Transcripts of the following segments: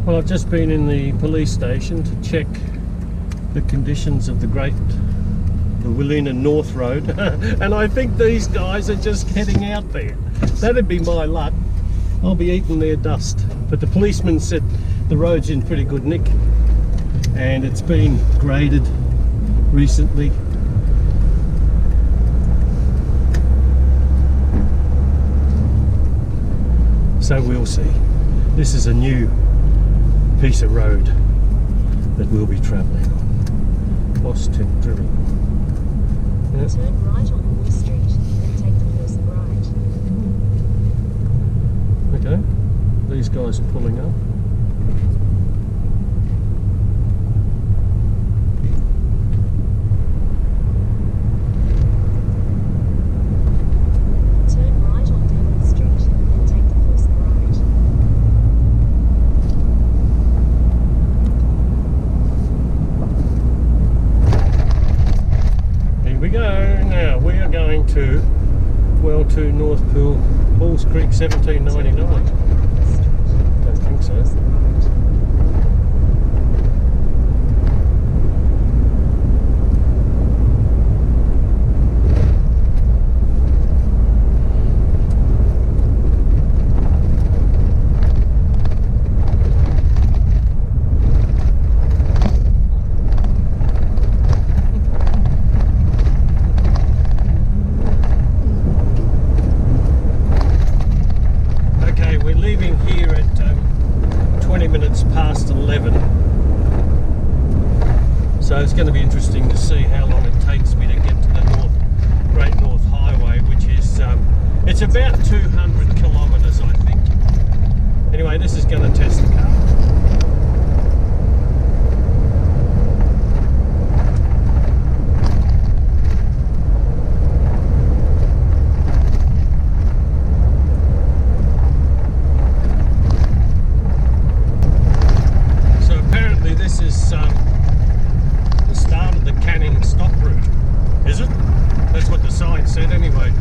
Well, I've just been in the police station to check the conditions of the Wiluna North Road and I think these guys are just heading out there. That'd be my luck. I'll be eating their dust. But the policeman said the road's in pretty good nick and it's been graded recently. So we'll see. This is a new piece of road that we'll be travelling on. Boss Tech Drilling. Yeah. Turn right on Wall Street, then take the first right. Okay, these guys are pulling up. Turn right on Devon Street, then take the first right. Here we go. Now we are going to well to North Pool, Halls Creek 1799. Don't think so. Leaving here at 20 minutes past 11, so it's going to be interesting to see how long it takes me to get to the Great North Highway, which is it's about 200 kilometres I think. Anyway, this is going to test the car. Anyway,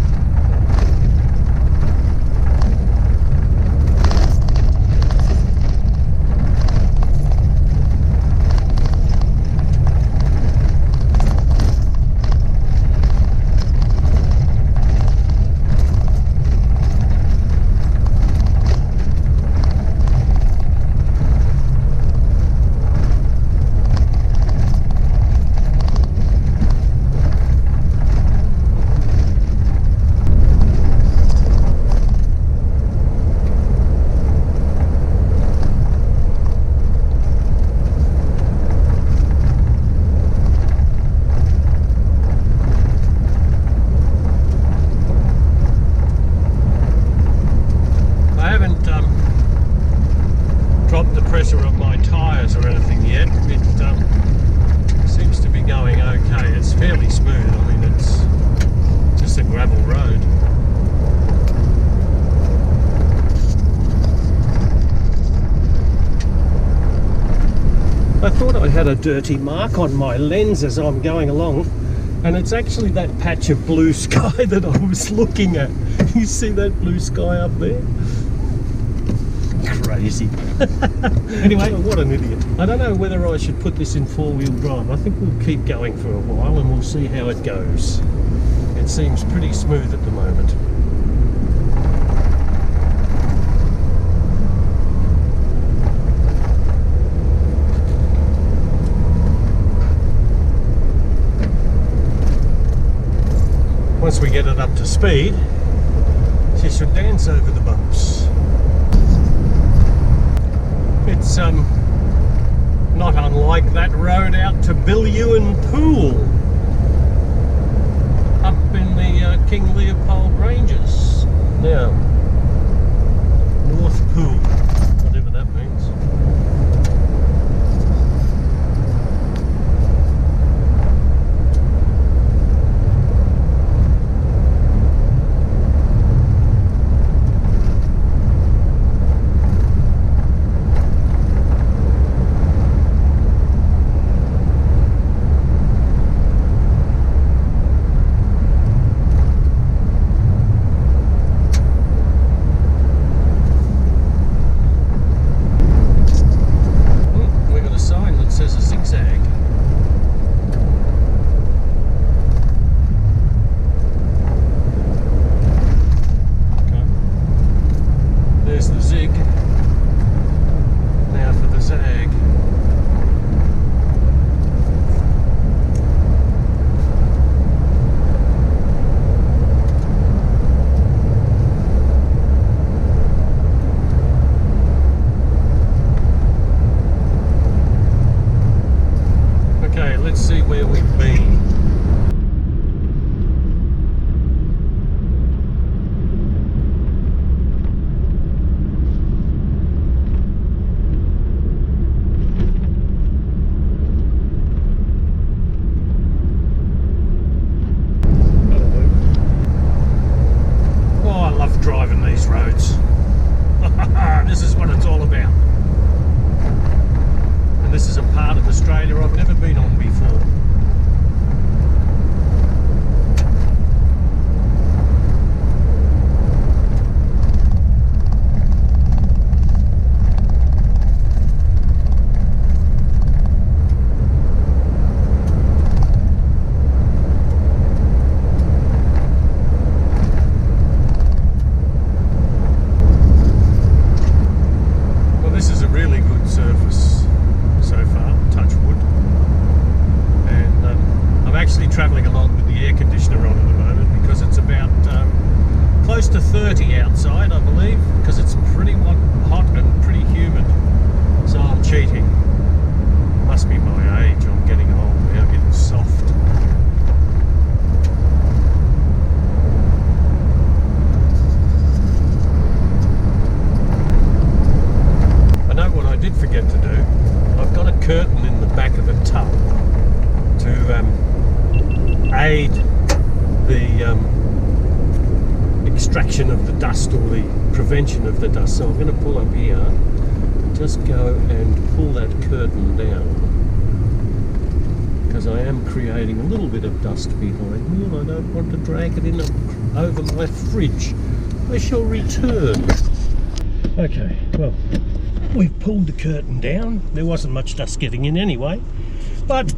dropped the pressure of my tyres or anything yet. It seems to be going okay. It's fairly smooth. I mean, it's just a gravel road. I thought I had a dirty mark on my lens as I'm going along, and it's actually that patch of blue sky that I was looking at. You see that blue sky up there? Crazy. Anyway, what an idiot. I don't know whether I should put this in four-wheel drive. I think we'll keep going for a while and we'll see how it goes. It seems pretty smooth at the moment. Once we get it up to speed, she should dance over the bumps. It's not unlike that road out to Wiluna Pool up in the King Leopold Ranges. Now, North Pool, whatever that means. to 30 outside, I believe, because it's pretty hot and pretty humid. So I'm cheating. Must be my age. I'm getting old now, getting soft. I know what I did forget to do. I've got a curtain in the back of a tub to aid the extraction of the dust, or the prevention of the dust. So I'm going to pull up here and just go and pull that curtain down, because I am creating a little bit of dust behind me and I don't want to drag it in over my fridge. I shall return. Okay, well, we've pulled the curtain down. There wasn't much dust getting in anyway, but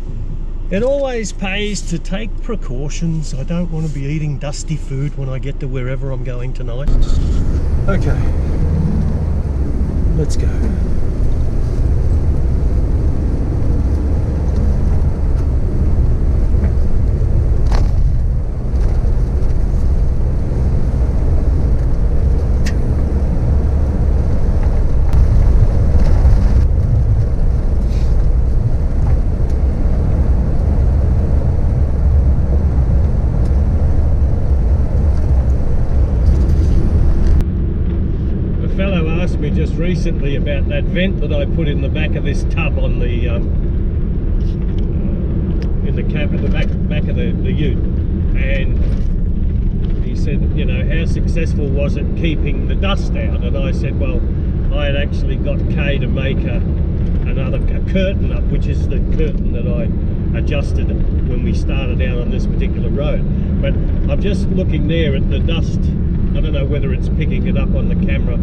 it always pays to take precautions. I don't want to be eating dusty food when I get to wherever I'm going tonight. Okay, let's go. Just recently about that vent that I put in the back of this tub on the in the cab at the back of the ute, and he said, you know, how successful was it keeping the dust out? And I said, well, I had actually got Kay to make a curtain up, which is the curtain that I adjusted when we started out on this particular road. But I'm just looking there at the dust. I don't know whether it's picking it up on the camera,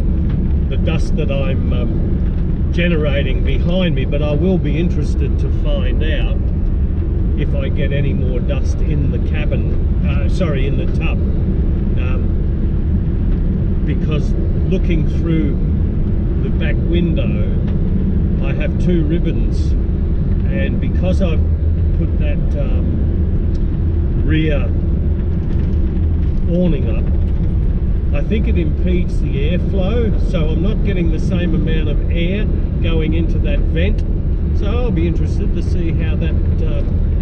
the dust that I'm generating behind me, but I will be interested to find out if I get any more dust in the cabin, in the tub, because looking through the back window I have two ribbons, and because I've put that rear awning up, I think it impedes the airflow, so I'm not getting the same amount of air going into that vent. So I'll be interested to see how that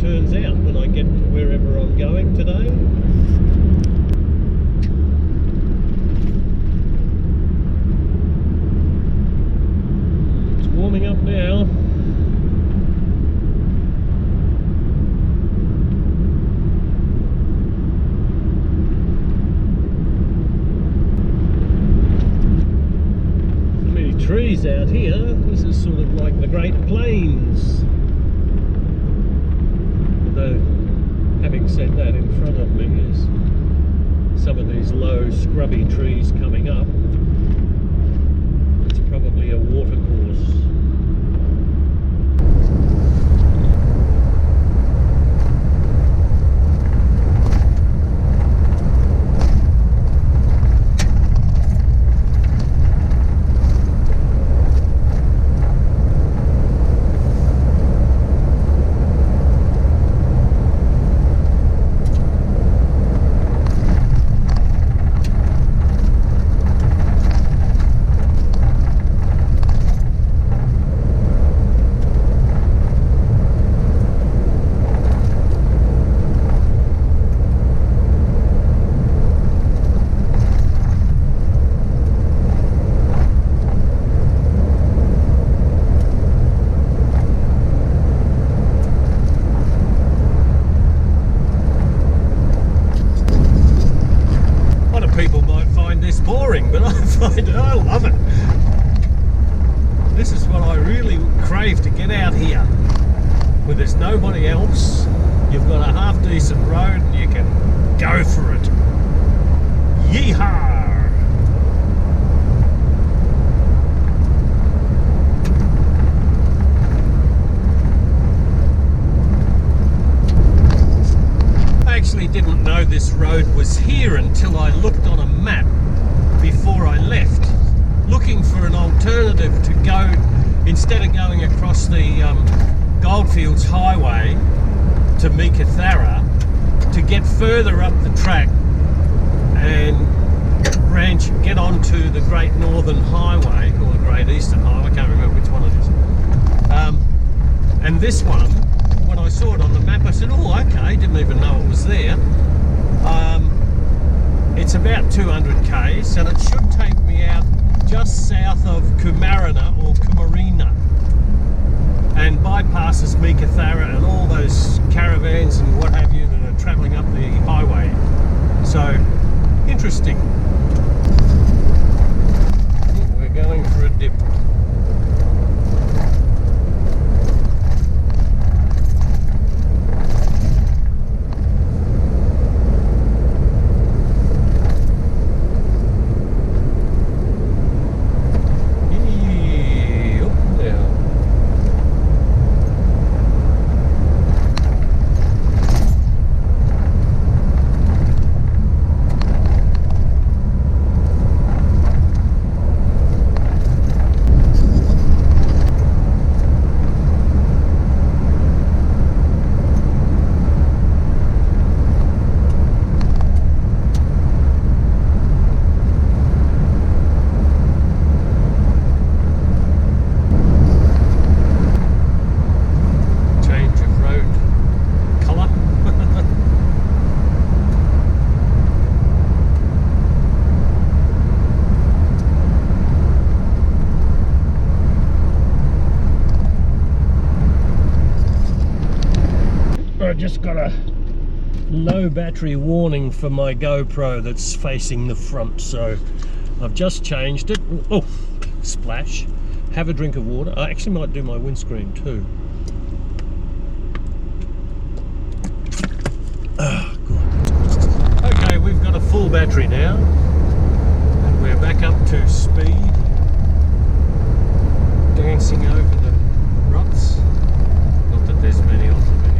turns out when I get to wherever I'm going today. It's warming up now. Trees out here. This is sort of like the Great Plains. Although, having said that, in front of me is some of these low scrubby trees coming up. It's probably a watercourse. I love it. This is what I really crave, to get out here where there's nobody else. You've got a half decent road and you can go for it. Yeehaw! I actually didn't know this road was here until I looked on a map before I left, looking for an alternative to go, instead of going across the Goldfields Highway to Meekatharra, to get further up the track and branch, get onto the Great Northern Highway, or the Great Eastern Highway, I can't remember which one it is. And this one, when I saw it on the map, I said, oh, okay, didn't even know it was there. It's about 200 k's, and it should take me out just south of Kumarina or Kumarina, and bypasses Meekatharra and all those caravans and what have you that are travelling up the highway. So, interesting. We're going for a dip. I just got a low battery warning for my GoPro that's facing the front, so I've just changed it. Oh, splash. Have a drink of water. I actually might do my windscreen too. Oh, good. Okay, we've got a full battery now, and we're back up to speed, dancing over the ruts. Not that there's many of them anyway.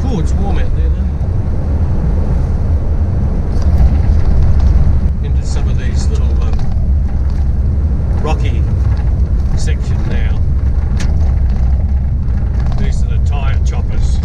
Oh, it's warm out there though. Into some of these little rocky section now. These are the tyre choppers.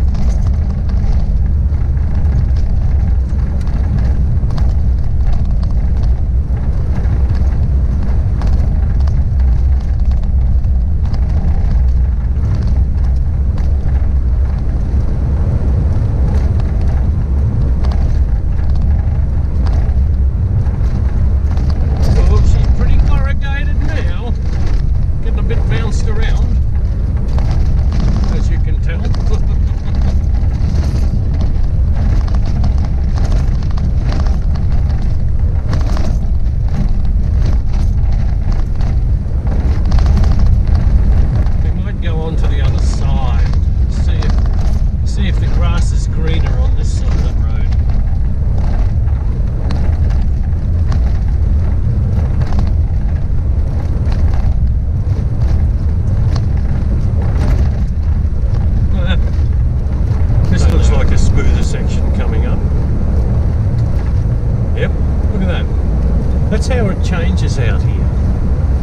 That's how it changes out here.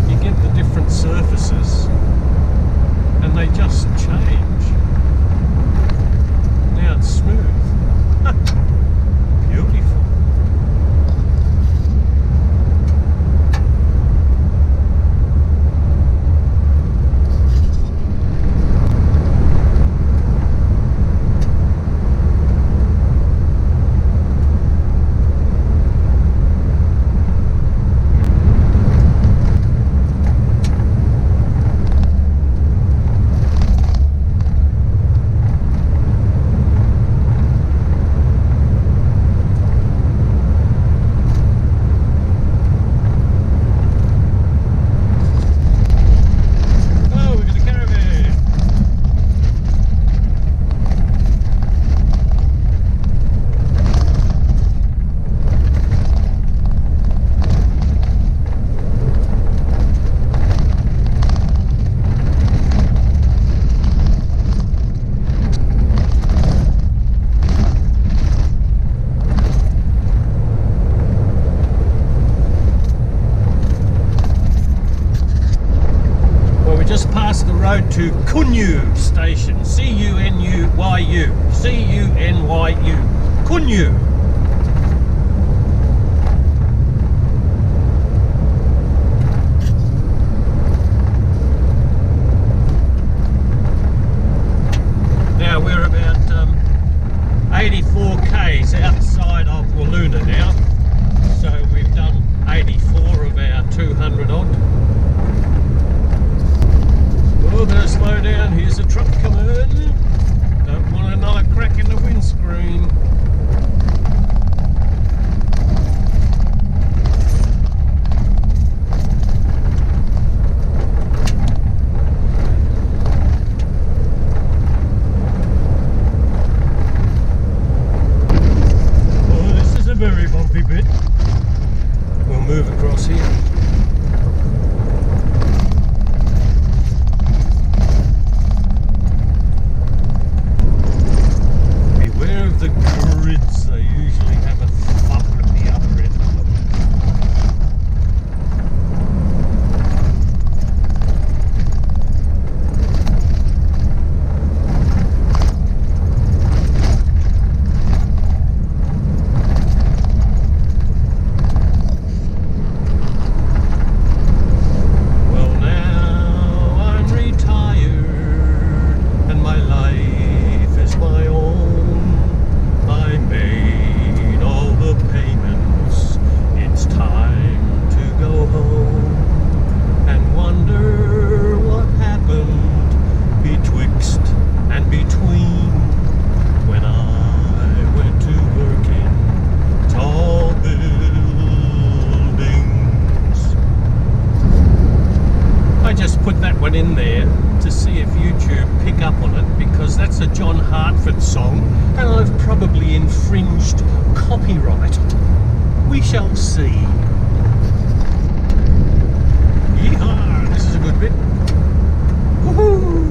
You get the different surfaces and they just change. Now it's smooth. Beautiful. Road to Cunyu station, C-U-N-U-Y-U, C-U-N-Y-U, Cunyu. that in there to see if YouTube pick up on it, because that's a John Hartford song and I've probably infringed copyright. We shall see. Yeehaw! This is a good bit. Woohoo!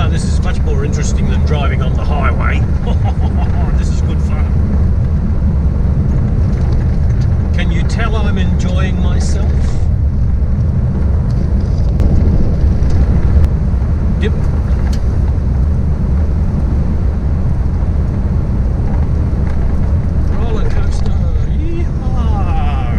This is much more interesting than driving on the highway. This is good fun. Can you tell I'm enjoying myself? Dip. Roller coaster. Yeehaw!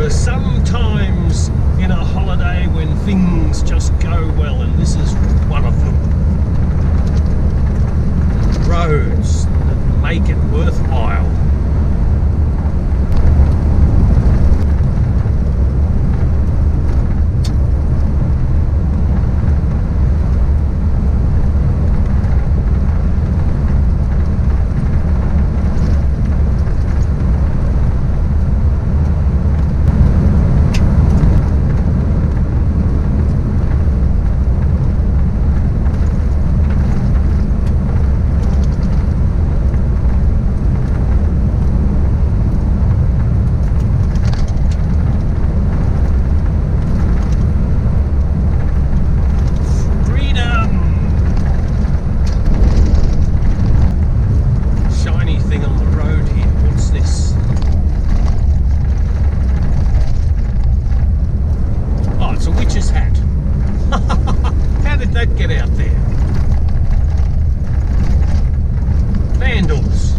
Sometimes in a holiday when things just go well, and this is one of them. Roads that make it worthwhile. That get out there? Vandals.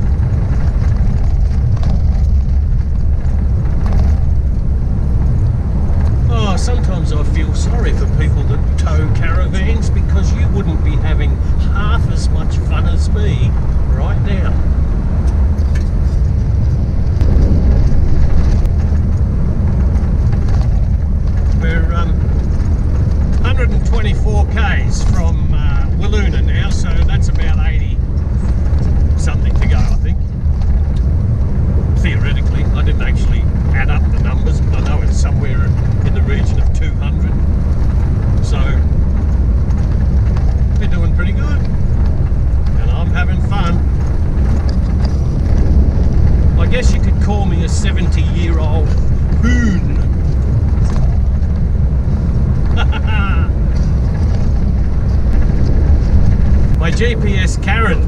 Oh, sometimes I feel sorry for people that tow caravans, because you wouldn't be having half as much fun as me right now. We're 124 k's from Wiluna now, so that's about 80 something to go, I think. Theoretically, I didn't actually add up the numbers, but I know it's somewhere in the region of 200. So we're doing pretty good, and I'm having fun. I guess you could call me a 70-year-old hoon. My GPS Karen,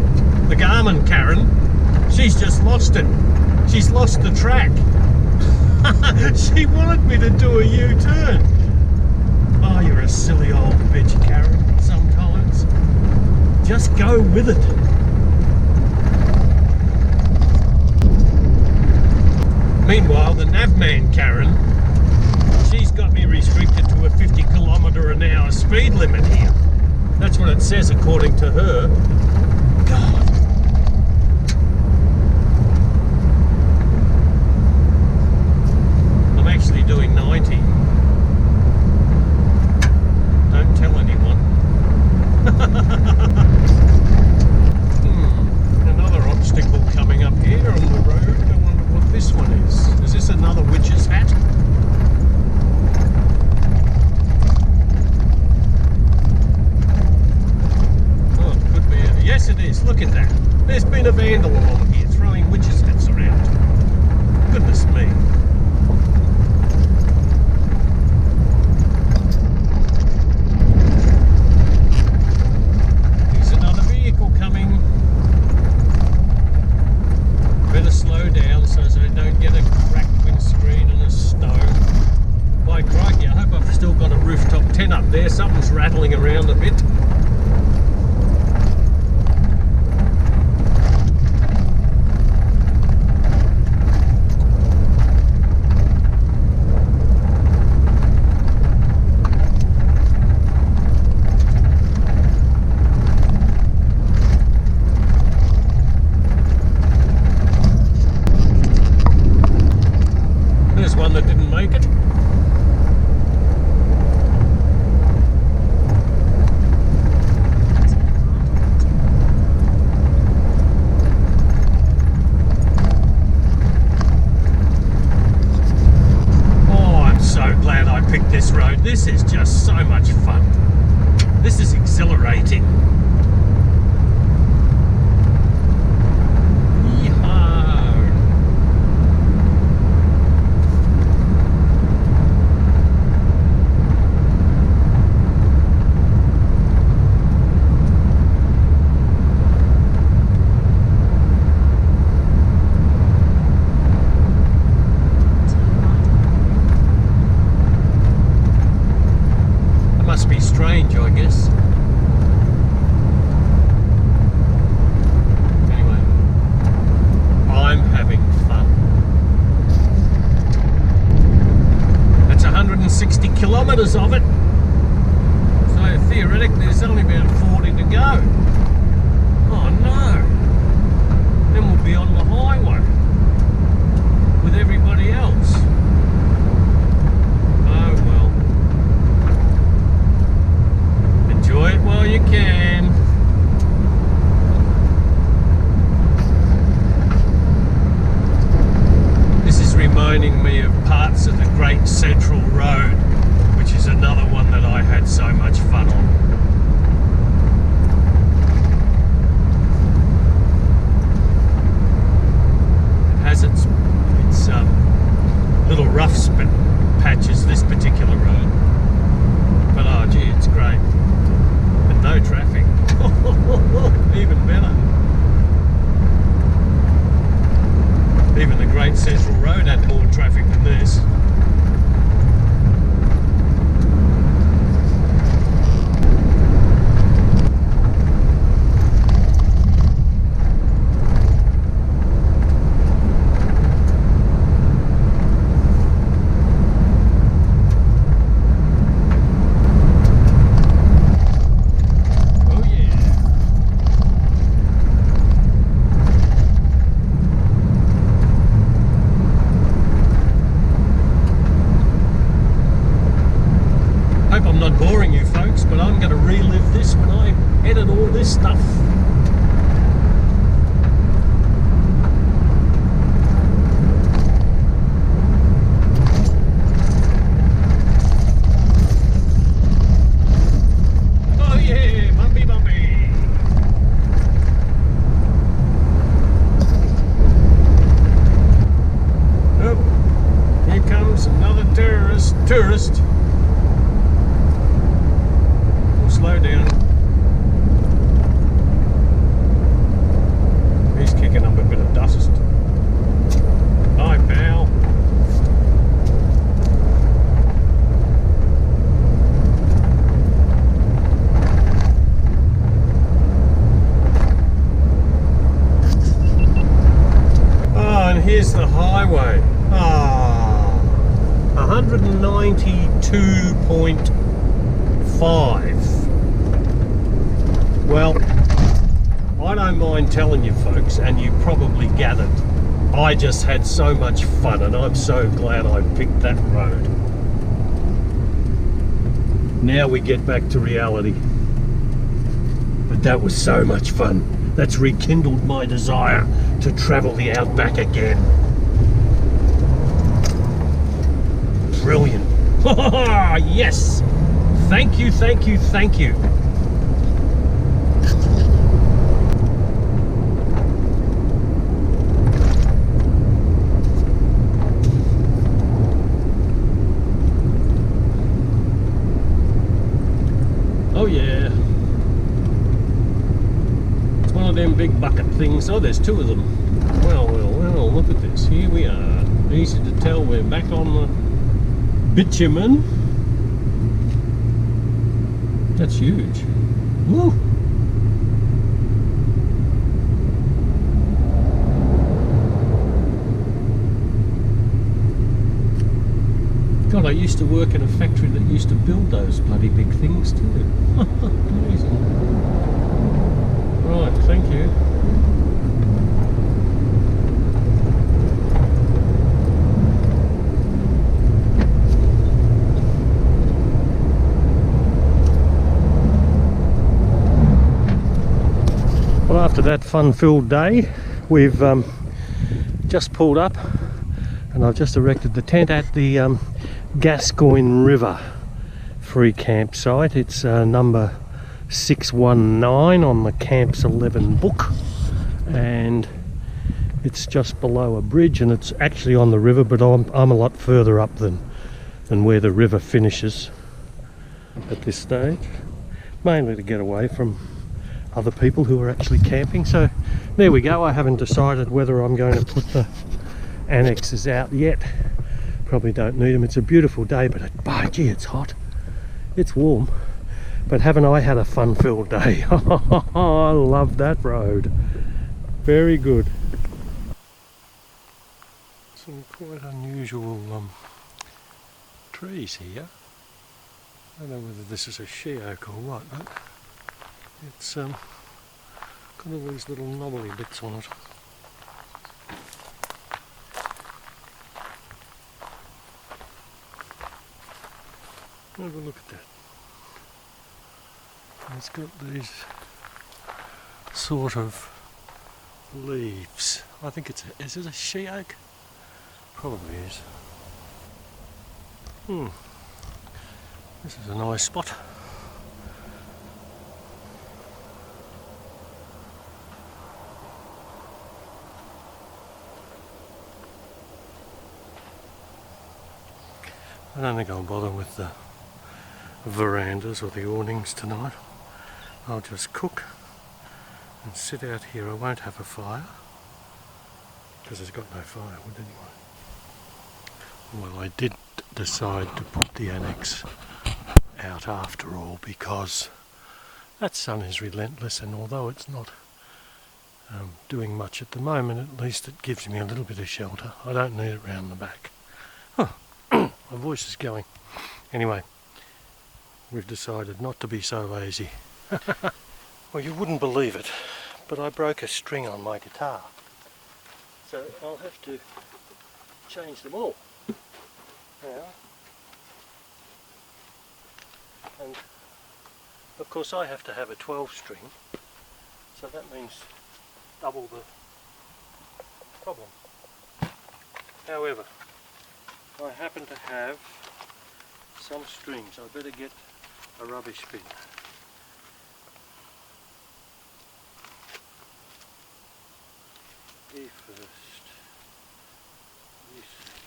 the Garmin Karen, she's just lost it. She's lost the track. She wanted me to do a U-turn. Oh, you're a silly old bitch, Karen, sometimes. Just go with it. Meanwhile, the Navman Karen, she's got me restricted to a 50km/h speed limit here. That's what it says according to her. God. I'm actually doing 90. Don't tell anyone. Another obstacle coming up here on the road. I wonder what this one is. Is this another witch's hat? Yes, it is. Look at that. rooftop tent up there. Something's rattling around a bit. There's one that didn't make it. This road. This is just so much fun. This is exhilarating. Yeehaw. Must be strange, I guess. Anyway, I'm having fun. That's 160 kilometres of it. So theoretically there's only about 40 to go. Oh no. Then we'll be on the highway with everybody else. Oh well. Enjoy it while you can. This is reminding me of parts of the Great Central Road, which is another one that I had so much fun on. It has its little rough patches, this particular road. But oh gee, it's great. No traffic. Even better. Even the Great Central Road had more traffic than this. I'm not boring you folks, but I'm going to relive this when I edit all this stuff. Oh yeah, bumpy bumpy. Oh, here comes another tourist. Slow down. He's kicking up a bit of dust. Hi, pal. Oh, and here's the highway. Ah, 192.5. Well, I don't mind telling you folks, and you probably gathered, I just had so much fun and I'm so glad I picked that road. Now we get back to reality. But that was so much fun. That's rekindled my desire to travel the outback again. Brilliant. Yes! Thank you, thank you, thank you. Oh yeah. It's one of them big bucket things. Oh, there's two of them. Well, look at this. Here we are. Easy to tell we're back on the bitumen. that's huge. Woo! God, I used to work in a factory that used to build those bloody big things too. Amazing. Right, thank you. Well, after that fun-filled day, we've just pulled up and I've just erected the tent at the Gascoyne River free campsite. It's number 619 on the Camps 11 book, and it's just below a bridge, and it's actually on the river, but I'm a lot further up than where the river finishes at this stage, mainly to get away from other people who are actually camping. So there we go. I haven't decided whether I'm going to put the annexes out yet. Probably don't need them. It's a beautiful day, but gee, it's hot. It's warm. But haven't I had a fun-filled day? I love that road. Very good. Some quite unusual trees here. I don't know whether this is a she oak or what, but it's got all these little knobbly bits on it. Have a look at that. It's got these sort of leaves. I think is it a she oak? Probably is. This is a nice spot. I don't think I'll bother with the verandas or the awnings tonight. I'll just cook and sit out here. I won't have a fire because there's got no firewood anyway. Well, I did decide to put the annex out after all because that sun is relentless, and although it's not doing much at the moment, at least it gives me a little bit of shelter. I don't need it round the back. My voice is going. Anyway, we've decided not to be so lazy. Well, you wouldn't believe it, but I broke a string on my guitar. So I'll have to change them all now. And of course I have to have a 12 string, so that means double the problem. However, I happen to have some strings. I better get a rubbish bin. E first, E second.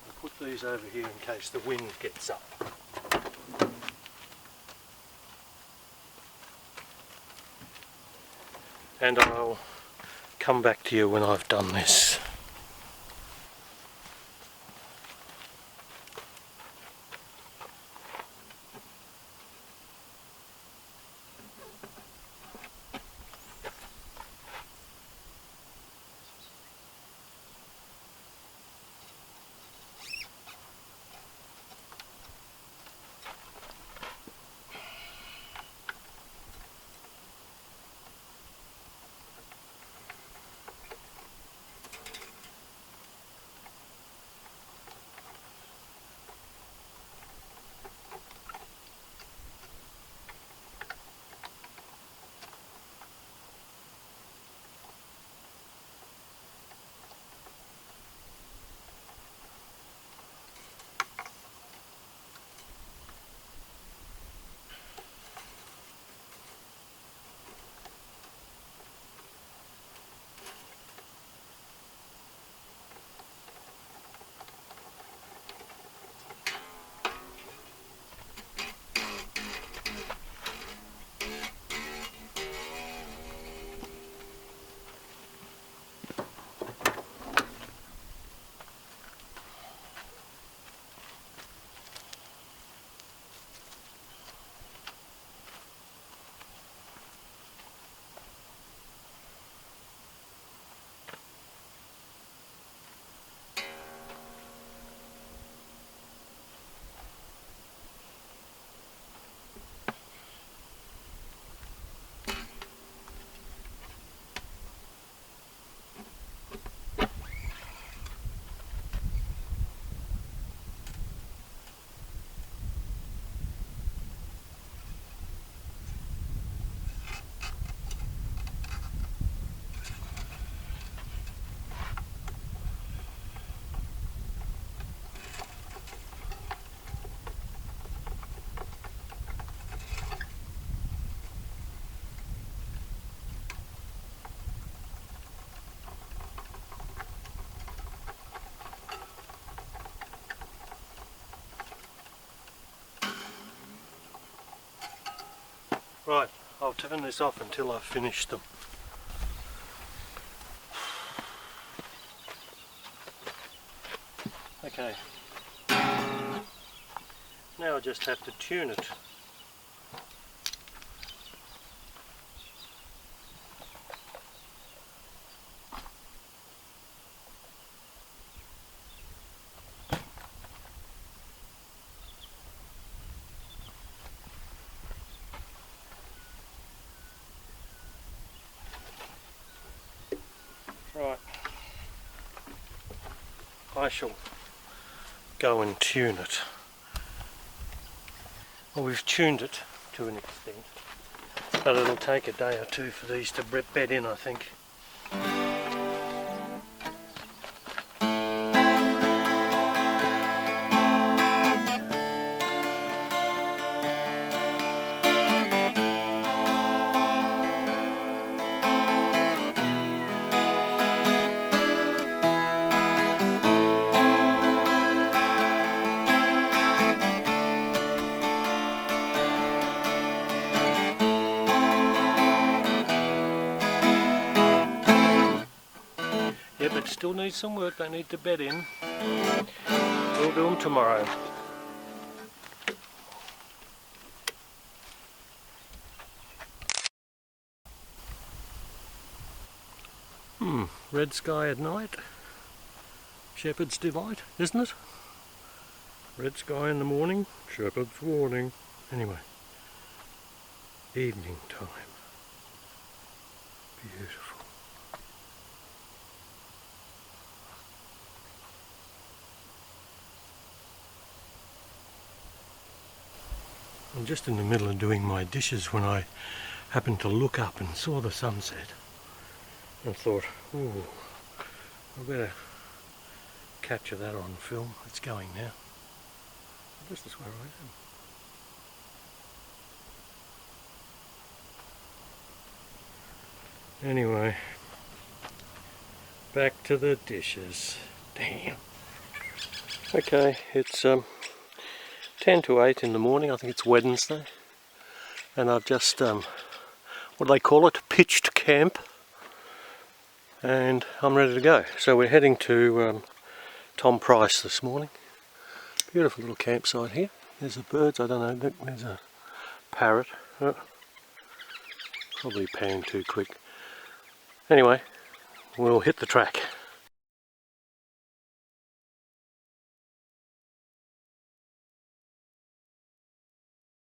I'll put these over here in case the wind gets up. And I'll come back to you when I've done this. Right, I'll turn this off until I've finished them. Okay. Now I just have to tune it. Right. I shall go and tune it. Well, we've tuned it to an extent, but it'll take a day or two for these to bed in, I think. Yeah, but still need some work. They need to bed in. We'll do them tomorrow. Red sky at night. Shepherd's delight, isn't it? Red sky in the morning, shepherd's warning. Anyway, evening time. Beautiful. I'm just in the middle of doing my dishes when I happened to look up and saw the sunset. I thought, ooh, I better capture that on film. It's going now. This is where I am. Anyway, back to the dishes. Damn. Okay, it's 10 to 8 in the morning. I think it's Wednesday. And I've just, what do they call it? Pitched camp. And I'm ready to go. So we're heading to Tom Price this morning. Beautiful little campsite here. There's the birds, I don't know, there's a parrot. Probably panned too quick. Anyway, we'll hit the track.